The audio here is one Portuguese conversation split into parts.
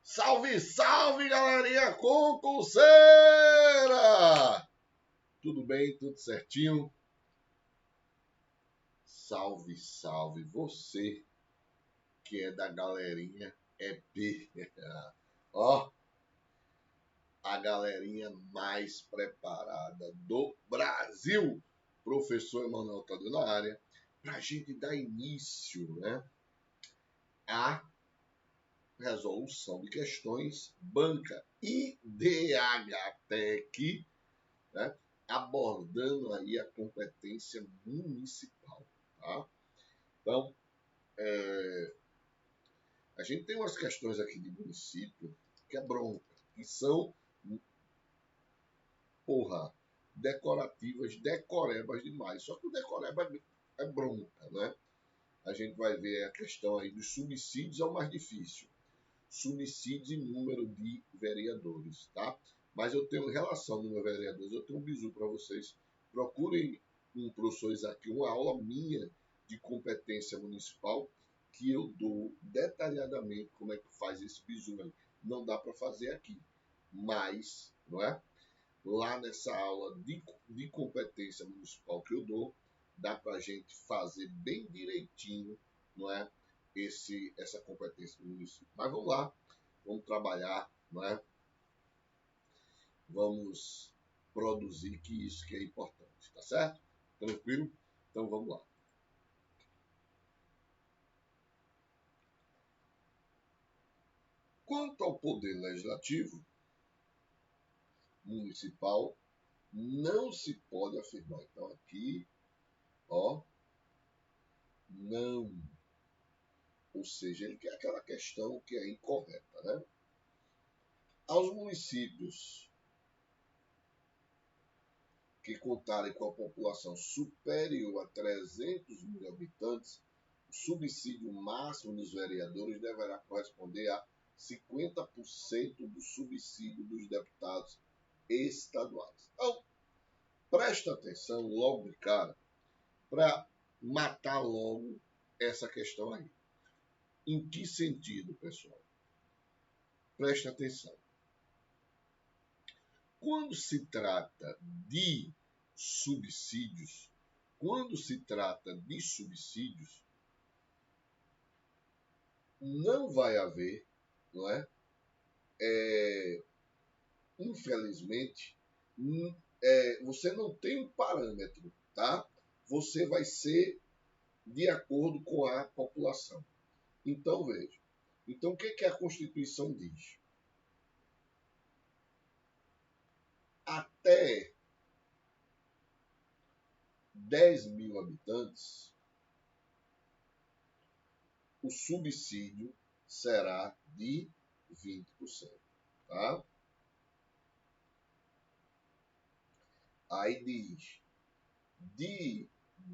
Salve, salve, galerinha concurseira! Tudo bem? Tudo certinho? Salve, salve você que é da galerinha EP. Ó, a galerinha mais preparada do Brasil. Professor Emanuel Tadeu na área, para a gente dar início, né, a resolução de questões banca IDH-TEC, né, abordando aí a competência municipal, tá? Então, a gente tem umas questões aqui de município que é bronca, que são, decorativas, decorebas demais. Só que o decoreba é bronca, né? A gente vai ver a questão aí dos subsídios, é o mais difícil. Subsídios e número de vereadores, tá? Mas eu tenho, em relação ao número de vereadores, eu tenho um bizu para vocês. Procurem um professor aqui, uma aula minha de competência municipal, que eu dou detalhadamente como é que faz esse bizu aí. Não dá para fazer aqui, mas, não é? Lá nessa aula de competência municipal que eu dou, dá para a gente fazer bem direitinho, não é? Essa competência do município. Mas vamos lá, vamos trabalhar, não é? Vamos produzir, que isso que é importante, tá certo? Tranquilo? Então vamos lá. Quanto ao poder legislativo municipal, não se pode afirmar. Então aqui, ó, não. Ou seja, ele quer aquela questão que é incorreta, né? Aos municípios que contarem com a população superior a 300 mil habitantes, o subsídio máximo dos vereadores deverá corresponder a 50% do subsídio dos deputados estaduais. Então, presta atenção logo de cara para matar logo essa questão aí. Em que sentido, pessoal? Presta atenção. Quando se trata de subsídios, não vai haver, não é? Infelizmente, você não tem um parâmetro, tá? Você vai ser de acordo com a população. Então, veja. Então, o que a Constituição diz? Até 10 mil habitantes, o subsídio será de 20%. Tá? Aí diz, de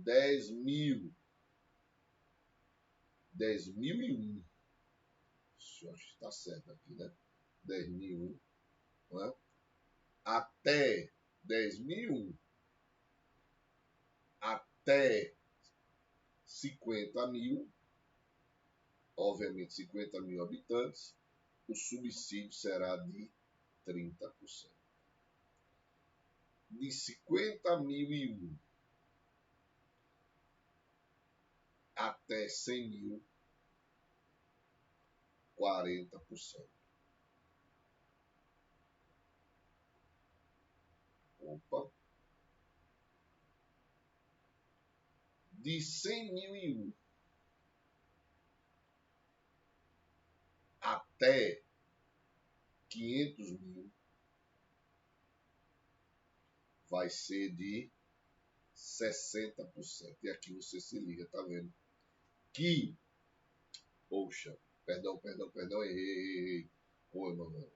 10.001, acho que está certo aqui, né? 10.001, né? Até 10.001, até 50 mil, obviamente 50 mil habitantes, o subsídio será de 30%. De 50.001 até 100 mil, 40%. Opa. De 100.001 até 500 mil, vai ser de 60%. E aqui você se liga, tá vendo? Que, poxa, perdão, errei. Oi, Emanuel,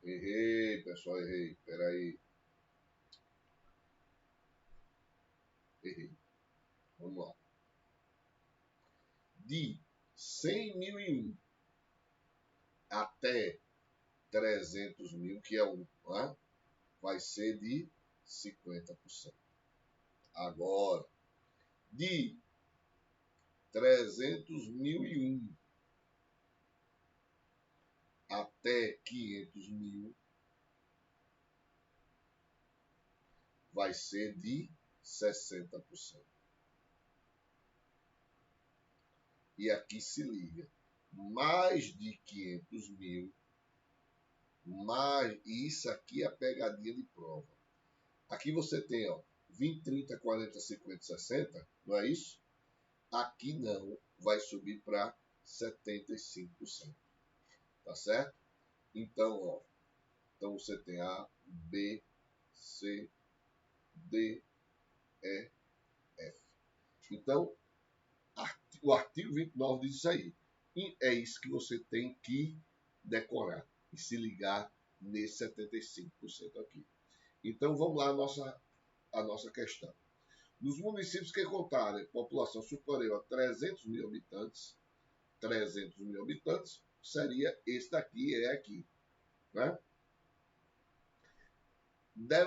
errei, pessoal, errei. Peraí. Errei. Vamos lá. De 100.001 até 300 mil, que é o, né, vai ser de 50%. Agora, de 300.001 até 500 mil vai ser de 60%. E aqui se liga, mais de 500 mil, mais, e isso aqui é a pegadinha de prova. Aqui você tem, ó, 20, 30, 40, 50, 60, não é isso? Aqui não, vai subir para 75%. Tá certo? Então, ó, então você tem A, B, C, D, E, F. Então, o artigo 29 diz isso aí. E é isso que você tem que decorar e se ligar nesse 75% aqui. Então, vamos lá a nossa questão. Nos municípios que contarem população superior a 300 mil habitantes, seria esse daqui, é aqui. Né?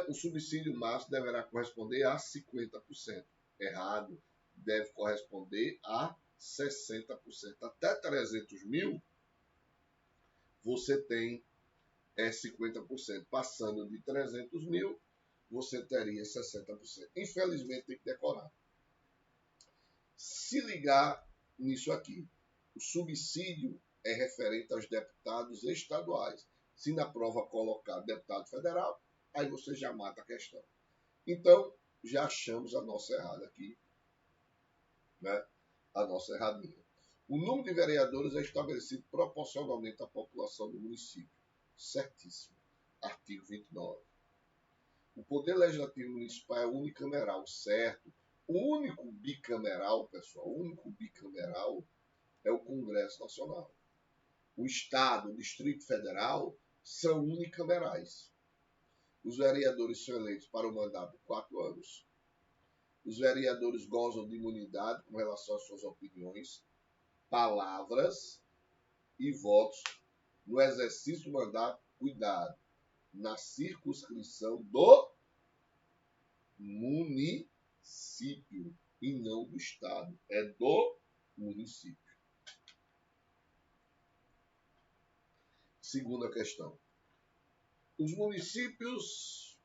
O subsídio máximo deverá corresponder a 50%. Errado. Deve corresponder a 60%. Até 300 mil, você tem 50%. Passando de 300 mil, você teria 60%. Infelizmente, tem que decorar. Se ligar nisso aqui, o subsídio é referente aos deputados estaduais. Se na prova colocar deputado federal, aí você já mata a questão. Então, já achamos a nossa errada aqui, né? A nossa erradinha. O número de vereadores é estabelecido proporcionalmente à população do município. Certíssimo. Artigo 29. O Poder Legislativo Municipal é unicameral, certo? O único bicameral, pessoal, o único bicameral é o Congresso Nacional. O Estado, o Distrito Federal são unicamerais. Os vereadores são eleitos para o mandato de 4 anos. Os vereadores gozam de imunidade com relação às suas opiniões, palavras e votos no exercício do mandato, cuidado, na circunscrição do município e não do Estado, é do município. Segunda questão. Os municípios,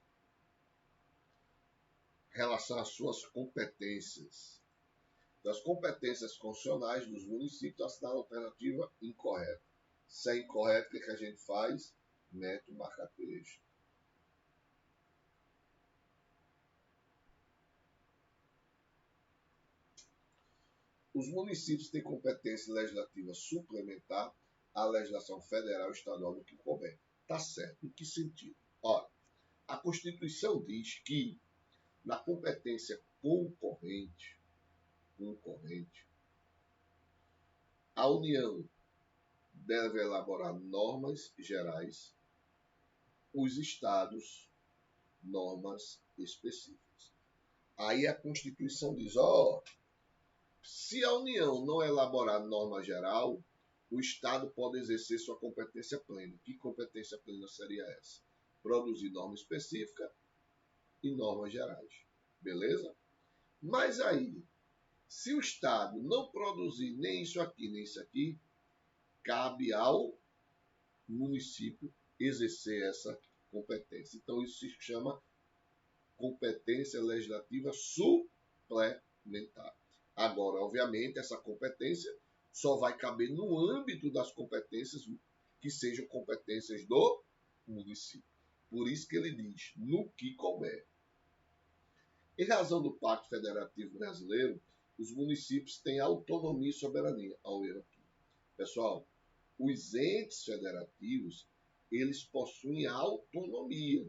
em relação às suas competências, das competências constitucionais dos municípios, assinala a alternativa incorreta. Se é incorreto, o que a gente faz? Mete o marca-texto. Os municípios têm competência legislativa suplementar à legislação federal e estadual no que couber. Tá certo. Em que sentido? Olha, a Constituição diz que na competência concorrente, a União deve elaborar normas gerais, os estados, normas específicas. Aí a Constituição diz, se a União não elaborar norma geral, o Estado pode exercer sua competência plena. Que competência plena seria essa? Produzir norma específica e normas gerais. Beleza? Mas aí, se o Estado não produzir nem isso aqui, cabe ao município exercer essa competência. Então, isso se chama competência legislativa suplementar. Agora, obviamente, essa competência só vai caber no âmbito das competências que sejam competências do município. Por isso que ele diz, no que couber. Em razão do Pacto Federativo Brasileiro, os municípios têm autonomia e soberania. Ao erro aqui. Pessoal, os entes federativos, eles possuem autonomia.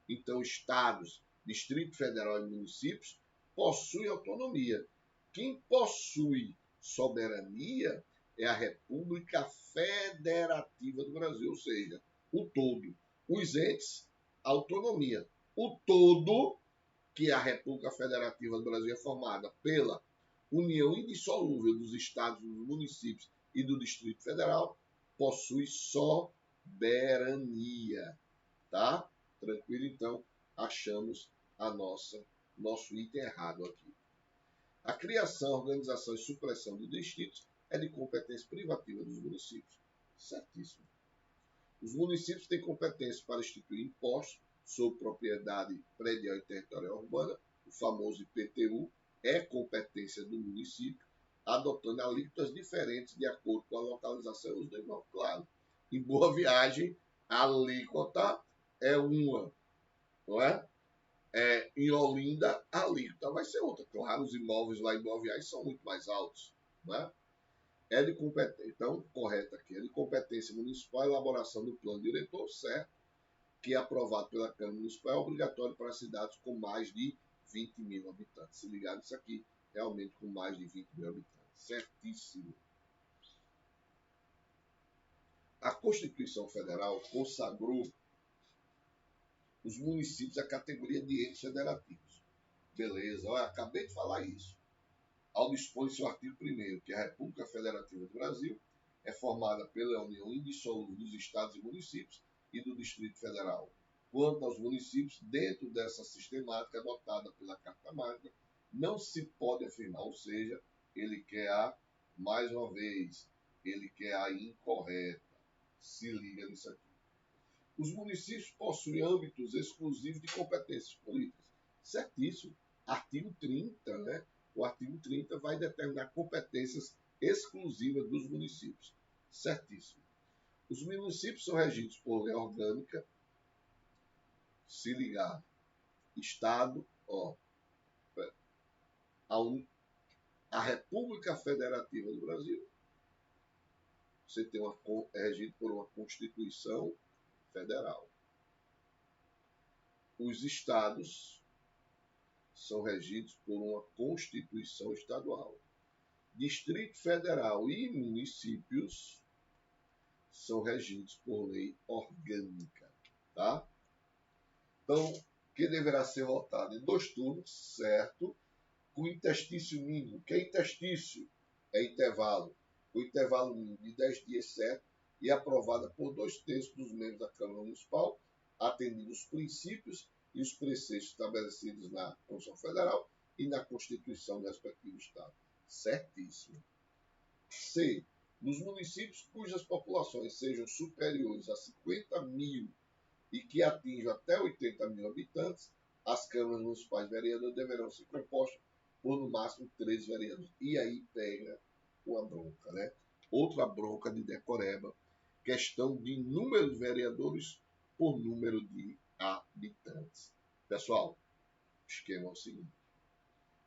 Então, estados, Distrito Federal e municípios possuem autonomia. Quem possui soberania é a República Federativa do Brasil, ou seja, o todo. Os entes, autonomia. O todo, que é a República Federativa do Brasil, é formada pela união indissolúvel dos estados, dos municípios e do Distrito Federal, possui soberania. Tá? Tranquilo? Então, achamos nosso item errado aqui. A criação, organização e supressão de distritos é de competência privativa dos municípios. Certíssimo. Os municípios têm competência para instituir impostos sobre propriedade predial e territorial urbana, o famoso IPTU, é competência do município, adotando alíquotas diferentes de acordo com a localização e os demais. Claro, em Boa Viagem, a alíquota é uma, não é? Em Olinda, a alíquota vai ser outra. Claro, os imóveis lá em Boa Viagem são muito mais altos, não é? É de competência, então, correto aqui, é de competência municipal a elaboração do plano diretor, certo? Que é aprovado pela Câmara Municipal, é obrigatório para cidades com mais de 20 mil habitantes. Se ligar nisso aqui, realmente com mais de 20 mil habitantes. Certíssimo. A Constituição Federal consagrou os municípios à categoria de entes federativos. Beleza, olha, acabei de falar isso. Ao dispor em seu artigo 1º, que a República Federativa do Brasil é formada pela união indissolúvel dos estados e municípios e do Distrito Federal. Quanto aos municípios, dentro dessa sistemática adotada pela Carta Magna, não se pode afirmar, ou seja, ele quer a, mais uma vez, ele quer a incorreta. Se liga nisso aqui. Os municípios possuem âmbitos exclusivos de competências políticas. Certíssimo. Artigo 30, né? O artigo 30 vai determinar competências exclusivas dos municípios. Certíssimo. Os municípios são regidos por lei orgânica, se ligar, Estado, a República Federativa do Brasil, você tem é regido por uma Constituição Federal. Os estados são regidos por uma Constituição Estadual. Distrito Federal e municípios são regidos por lei orgânica, tá? Então, que deverá ser votado em 2 turnos, certo? Com interstício mínimo. O que é interstício? É intervalo. O intervalo mínimo de 10 dias, certo? E aprovada por 2/3 dos membros da Câmara Municipal, atendidos os princípios e os preceitos estabelecidos na Constituição Federal e na Constituição do respectivo Estado. Certíssimo. C. Nos municípios cujas populações sejam superiores a 50 mil e que atinjam até 80 mil habitantes, as câmaras municipais de vereadores deverão ser compostas por no máximo 13 vereadores. E aí pega uma bronca, né? Outra bronca de decoreba, questão de número de vereadores por número de habitantes. Pessoal, o esquema é o seguinte.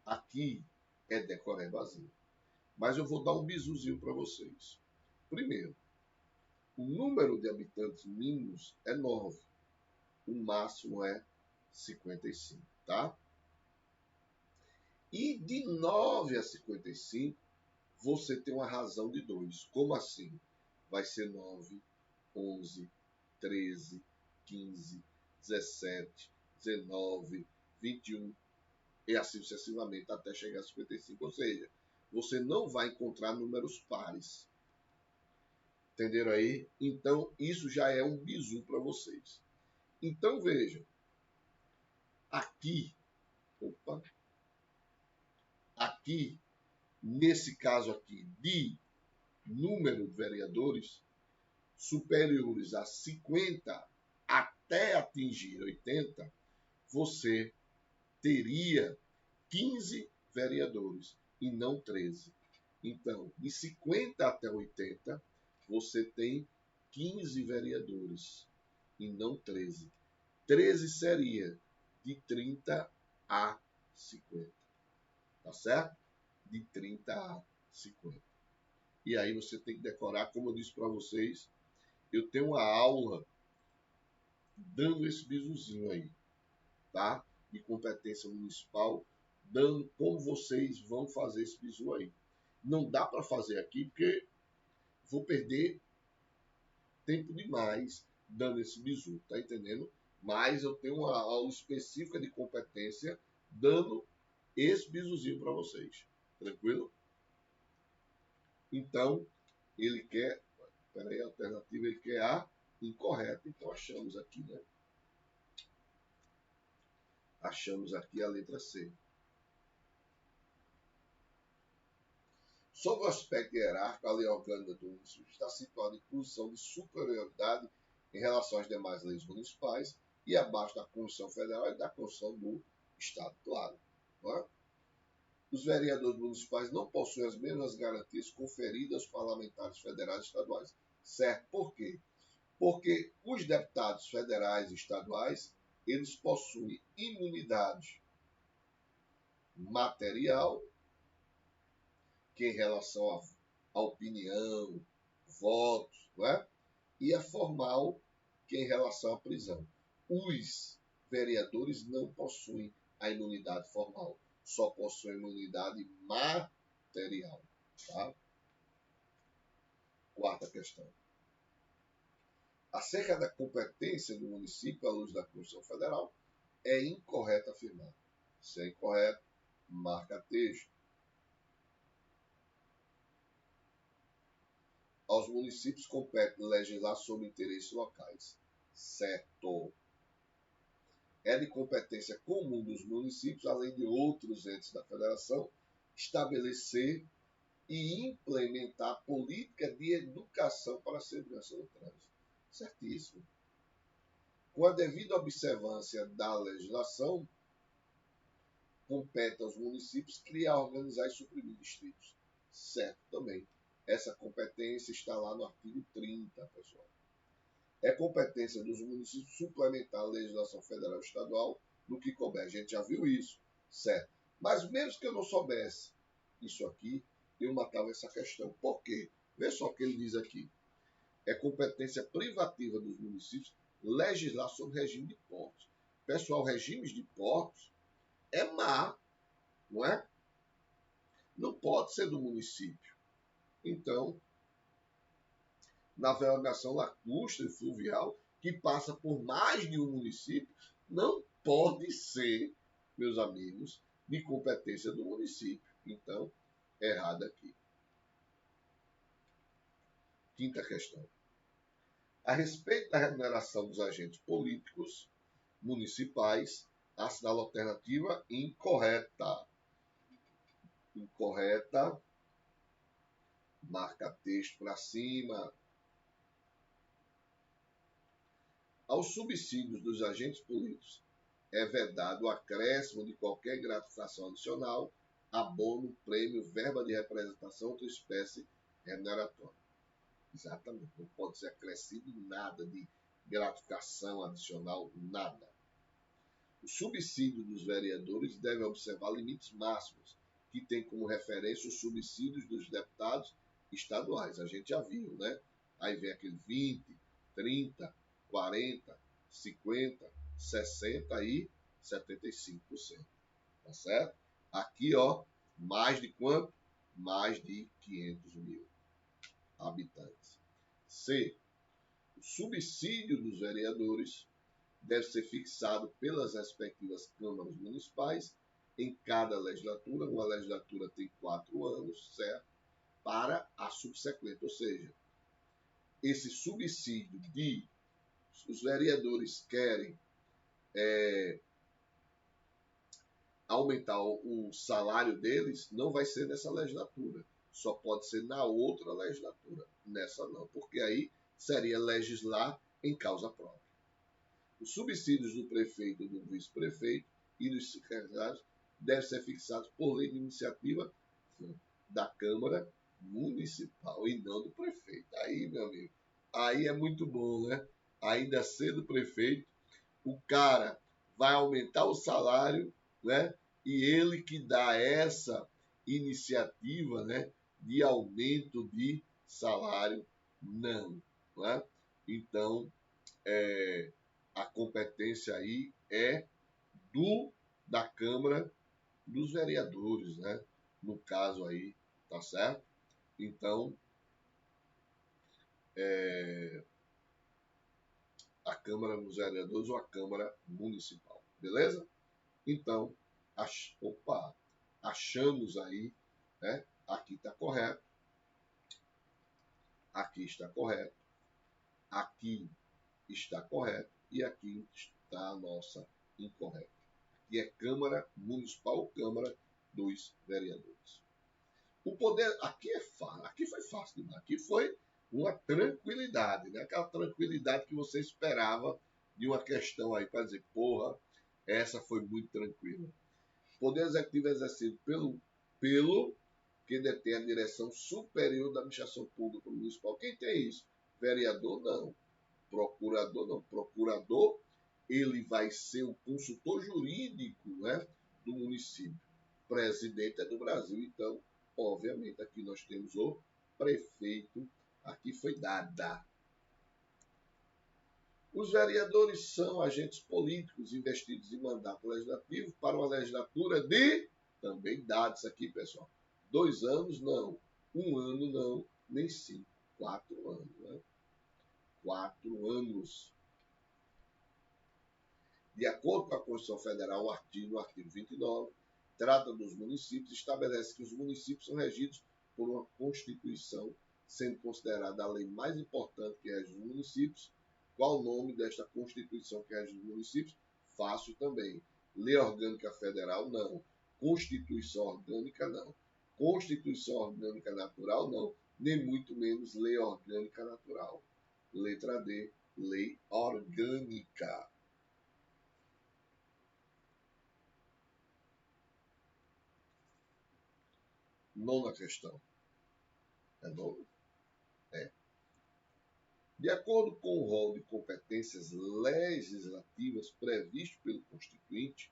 Aqui é decorebazinho. Mas eu vou dar um bisuzinho para vocês. Primeiro, o número de habitantes mínimos é 9. O máximo é 55, tá? E de 9 a 55, você tem uma razão de 2. Como assim? Vai ser 9, 11, 13, 15, 17, 19, 21 e assim sucessivamente até chegar a 55. Ou seja, você não vai encontrar números pares. Entenderam aí? Então, isso já é um bizu para vocês. Então, vejam. Aqui, nesse caso aqui, de número de vereadores superiores a 50 até atingir 80, você teria 15 vereadores e não 13. Então, de 50 até 80, você tem 15 vereadores e não 13. 13 seria de 30 a 50. Tá certo? De 30 a 50. E aí você tem que decorar, como eu disse para vocês, eu tenho uma aula dando esse bisuzinho aí, tá? De competência municipal, dando como vocês vão fazer esse bizu aí. Não dá para fazer aqui porque vou perder tempo demais dando esse bizu, tá entendendo? Mas eu tenho uma aula específica de competência dando esse bisuzinho para vocês. Tranquilo? Então, ele quer, peraí, a alternativa, ele quer a incorreta. Então, achamos aqui, né? Achamos aqui a letra C. Sobre o aspecto hierárquico, a lei orgânica do município está situada em posição de superioridade em relação às demais leis municipais e abaixo da Constituição Federal e da Constituição do Estado, claro. Não é? Os vereadores municipais não possuem as mesmas garantias conferidas aos parlamentares federais e estaduais. Certo? Por quê? Porque os deputados federais e estaduais, eles possuem imunidade material, que em relação à opinião, votos, não é? E a formal, que em relação à prisão. Os vereadores não possuem a imunidade formal, só possuem imunidade material. Tá? Quarta questão. Acerca da competência do município à luz da Constituição Federal, é incorreto afirmar. Se é incorreto, marca texto. Aos municípios compete legislar sobre interesses locais. Certo. É de competência comum dos municípios, além de outros entes da federação, estabelecer e implementar política de educação para a segurança no trânsito. Certíssimo. Com a devida observância da legislação, compete aos municípios criar, organizar e suprimir distritos. Certo também. Essa competência está lá no artigo 30, pessoal. É competência dos municípios suplementar a legislação federal e estadual no que couber. A gente já viu isso, certo? Mas mesmo que eu não soubesse isso aqui, eu matava essa questão. Por quê? Vê só o que ele diz aqui. É competência privativa dos municípios legislar sobre regime de portos. Pessoal, regimes de portos é má, não é? Não pode ser do município. Então, navegação lacustre e fluvial, que passa por mais de um município, não pode ser, meus amigos, de competência do município. Então, errado aqui. Quinta questão. A respeito da remuneração dos agentes políticos municipais, assinala alternativa incorreta. Incorreta. Marca texto para cima. Aos subsídios dos agentes políticos é vedado o acréscimo de qualquer gratificação adicional, abono, prêmio, verba de representação ou outra espécie remuneratória. Exatamente, não pode ser acrescido nada de gratificação adicional, nada. O subsídio dos vereadores deve observar limites máximos, que tem como referência os subsídios dos deputados estaduais. A gente já viu, né? Aí vem aquele 20, 30, 40, 50, 60 e 75%. Tá certo? Aqui, ó, mais de quanto? Mais de 500 mil habitantes. C. O subsídio dos vereadores deve ser fixado pelas respectivas câmaras municipais em cada legislatura. Uma legislatura tem 4 anos, certo? Para a subsequente, ou seja, esse subsídio de os vereadores querem aumentar o salário deles, não vai ser nessa legislatura. Só pode ser na outra legislatura. Nessa não, porque aí seria legislar em causa própria. Os subsídios do prefeito, do vice-prefeito e dos secretários devem ser fixados por lei de iniciativa da Câmara Municipal e não do prefeito. Aí, meu amigo, aí é muito bom, né? Ainda sendo prefeito, o cara vai aumentar o salário, né? E ele que dá essa iniciativa, né, de aumento de salário, não, né? Então, a competência aí é da Câmara dos Vereadores, né? No caso aí, tá certo? Então, a Câmara dos Vereadores ou a Câmara Municipal, beleza? Então, achamos aí, né? Aqui está correto, aqui está correto, aqui está correto e aqui está a nossa incorreta. Aqui é Câmara Municipal ou Câmara dos Vereadores. O poder, aqui é fácil, aqui foi fácil demais, aqui foi uma tranquilidade, né? Aquela tranquilidade que você esperava de uma questão aí para dizer, porra, essa foi muito tranquila. Poder executivo é exercido pelo que detém a direção superior da administração pública municipal. Quem tem isso? Vereador, não. Procurador, não. Procurador, ele vai ser o consultor jurídico, né, do município. Presidente é do Brasil, então, obviamente, aqui nós temos o prefeito, aqui foi dada. Os vereadores são agentes políticos investidos em mandato legislativo para uma legislatura de, também dados aqui, pessoal, 2 anos não, 1 ano não, nem 5, 4 anos, né? 4 anos. De acordo com a Constituição Federal, no artigo 29, trata dos municípios e estabelece que os municípios são regidos por uma Constituição, sendo considerada a lei mais importante que rege os municípios. Qual o nome desta Constituição que rege os municípios? Fácil também. Lei Orgânica Federal, não. Constituição Orgânica, não. Constituição Orgânica Natural, não. Nem muito menos Lei Orgânica Natural. Letra D, Lei Orgânica. Nona questão. É nona? É. De acordo com o rol de competências legislativas previsto pelo Constituinte,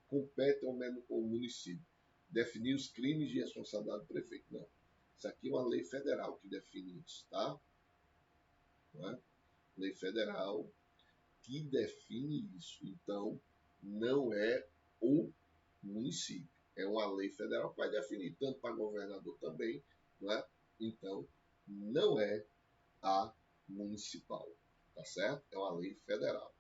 compete ao município definir os crimes de responsabilidade do prefeito. Não. Isso aqui é uma lei federal que define isso, tá? Não é? Lei federal que define isso. Então, não é o município. É uma lei federal que vai definir, tanto para governador também, não é? Então, não é a municipal, tá certo? É uma lei federal.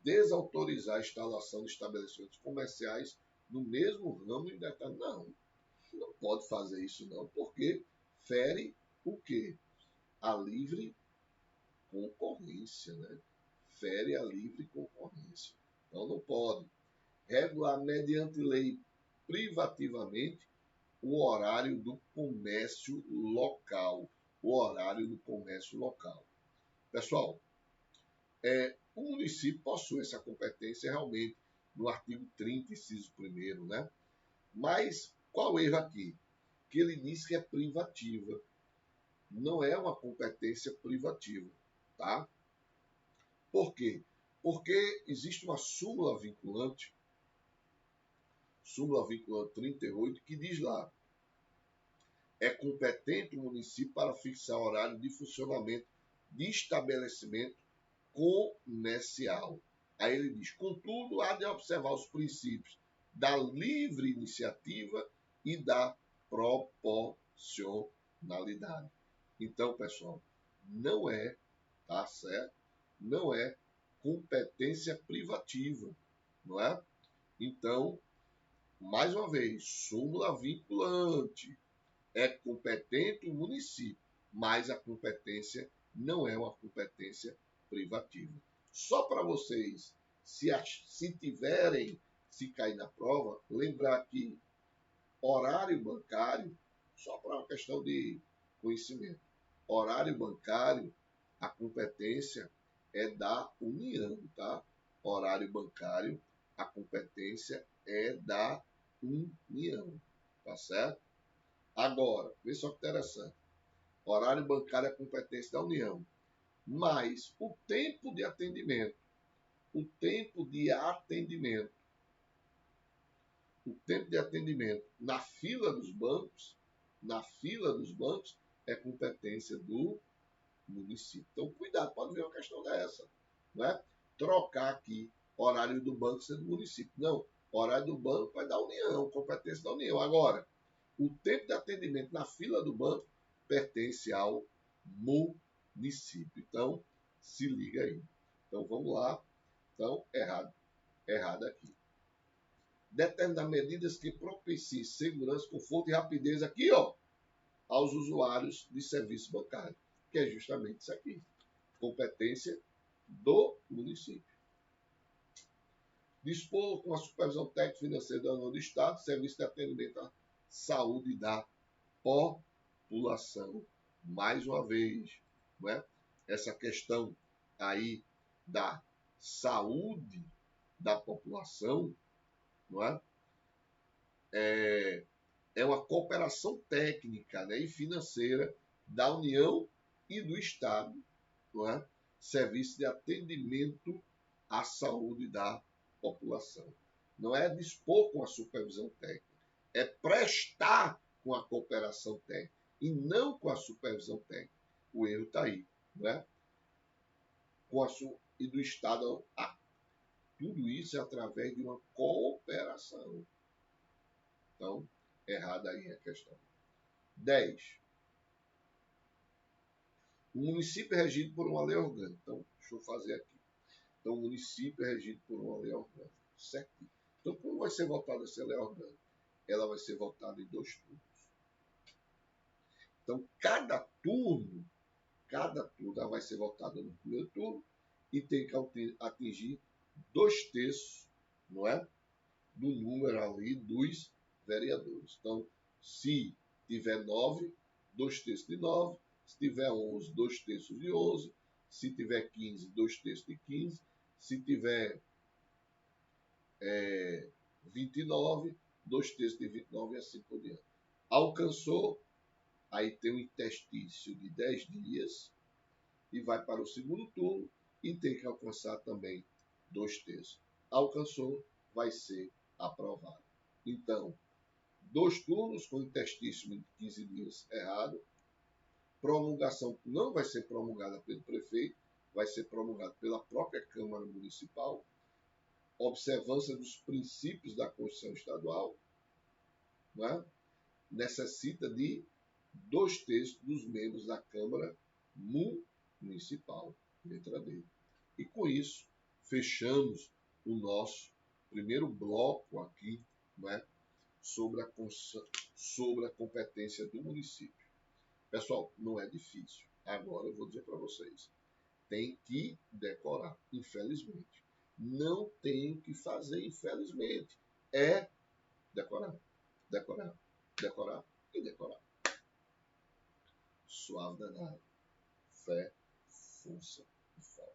Desautorizar a instalação de estabelecimentos comerciais no mesmo ramo em detalhe. Não pode fazer isso não, porque fere o quê? A livre concorrência, né? Fere a livre concorrência. Então não pode. Regular mediante lei privativamente o horário do comércio local. O horário do comércio local. Pessoal, o município possui essa competência realmente no artigo 30, inciso 1º, né? Mas qual o erro aqui? Que ele diz que é privativa. Não é uma competência privativa, tá? Por quê? Porque existe uma súmula vinculante 38, que diz lá: é competente o município para fixar horário de funcionamento de estabelecimento comercial. Aí ele diz: contudo, há de observar os princípios da livre iniciativa e da proporcionalidade. Então, pessoal, não é, tá certo? Não é competência privativa, não é? Então, mais uma vez, súmula vinculante. É competente o município, mas a competência não é uma competência privativa. Só para vocês, se cair na prova, lembrar que horário bancário, só para uma questão de conhecimento, horário bancário, a competência é da União, tá? Horário bancário, a competência é da União, tá certo? Agora, vê só que interessante. Horário bancário é competência da União. Mas o tempo de atendimento, o tempo de atendimento na fila dos bancos, é competência do município. Então, cuidado, pode vir uma questão dessa. Né? Trocar aqui horário do banco sendo do município. Não, horário do banco vai da União, competência da União. Agora, o tempo de atendimento na fila do banco pertence ao município. Então, se liga aí. Então, vamos lá. Então, errado aqui. Determinar medidas que propiciem segurança, conforto e rapidez aqui, ó, aos usuários de serviço bancário, que é justamente isso aqui. Competência do município. Dispor com a supervisão técnica financeira da União do Estado, serviço de atendimento à saúde da população. população, mais uma vez, não é? Essa questão aí da saúde da população, não é? É uma cooperação técnica, né, e financeira da União e do Estado, não é? Serviço de atendimento à saúde da população. Não é dispor com a supervisão técnica, é prestar com a cooperação técnica e não com a supervisão técnica. O erro está aí, não é? E do Estado, tudo isso é através de uma cooperação. Então, errada aí a questão. 10. O município é regido por uma lei orgânica. Então, deixa eu fazer aqui. Então, o município é regido por uma lei orgânica. Certo? Então, como vai ser votada essa lei orgânica? Ela vai ser votada em 2 turnos. Então, cada turno ela vai ser votada no primeiro turno e tem que atingir 2/3, não é? Do número ali dos vereadores. Então, se tiver 9, 2/3 de 9. Se tiver 11, 2/3 de 11. Se tiver 15, 2/3 de 15. Se tiver 29, 2/3 de 29 e assim por diante. Alcançou, aí tem um interstício de 10 dias e vai para o segundo turno e tem que alcançar também 2/3. Alcançou, vai ser aprovado. Então, 2 turnos com interstício de 15 dias errado. Promulgação não vai ser promulgada pelo prefeito, vai ser promulgada pela própria Câmara Municipal. Observância dos princípios da Constituição Estadual, né? Necessita de 2/3 dos membros da Câmara Municipal, letra D. E com isso, fechamos o nosso primeiro bloco aqui, né? sobre a competência do município. Pessoal, não é difícil. Agora eu vou dizer para vocês. Tem que decorar, infelizmente. Não tem o que fazer, infelizmente. É decorar, decorar, decorar e decorar. Suave danado. Fé, força e foco.